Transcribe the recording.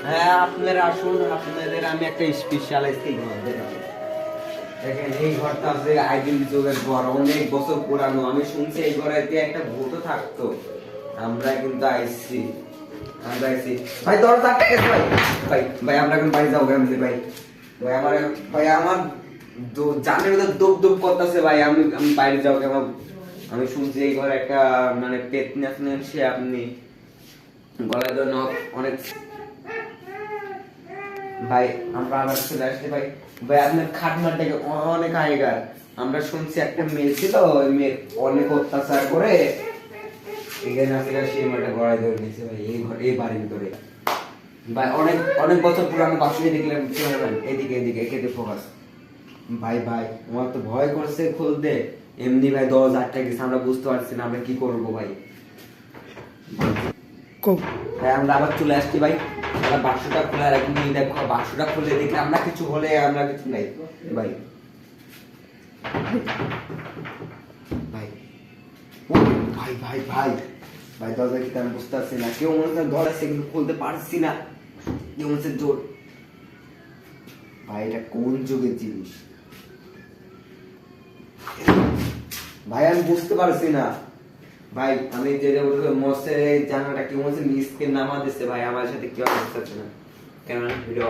হ্যাঁ আপনারা আসুন, আপনাদের আমি একটা স্পেশালাইজ ঘর দেখাবো। দেখেন এই ঘরটা আছে আইডেন্টি যুগের ঘর, অনেক বছর পুরানো। আমি শুনছি এই ঘরেতে একটা ভূতও থাকতো। আমরা কিন্তু আইছি, আমরা আইছি ভাই। দরজা আটকে গেছে ভাই। ভাই ভাই আমরা এখন বাড়ি যাবো কেমন ভাই? ভাই আমার, ভাই আমার জানের ভিতর দুপ দুপ করতেছে ভাই। আমি আমি বাইরে যাবো কেমন? আমি শুনছি এই ঘরে একটা মানে পেতনি আছে, সে আপনি গলায় ধরে অনেক। ভাই আমরা আবার চলে আসছি ভাই। ভাই আপনার খাটমারটাকে অনেক আগেকার। আমরা শুনছি একটা মেয়ে ছিল, ওই মেয়ে অনেক অত্যাচার করে এখানে আসলে সেই মেয়েটা গড়াই ধরে নিয়েছে ভাই, এই ঘর এই বাড়ির ভিতরে। ভাই অনেক অনেক বছর পুরানো বাসুনি দেখলাম। এদিকে এদিকে একে ফোকাস। ভাই ভাই আমার তো ভয় করছে খুলতে। এমনি ভাই 10,000 গেছে, আমরা বুঝতে পারছি না আমরা কি করবো ভাই। ভাই আমরা আবার চলে আসছি ভাই। আমরা বাক্সটা খোলা রাখি, দেখো বাক্সটা খুলে দেখি আমরা কিছু হলে, আমরা কিছু নাই ভাই। ভাই ও ভাই ভাই ভাই ভাই দরজা কি আমি বুঝতে পারছি না। কেউ মনে হচ্ছে ধরেছে কিন্তু খুলতে পারছি না। কেউ মনে হচ্ছে জোর। ভাই এটা কোন যুগের জিনিস ভাই? আমি বুঝতে পারছি না ভাই। আমি যে মোসে জানাটা কি মনে হচ্ছে মিসকে নামা দিচ্ছে ভাই। আমার সাথে কেউ বুঝতে পারছে না। কেন ভিডিও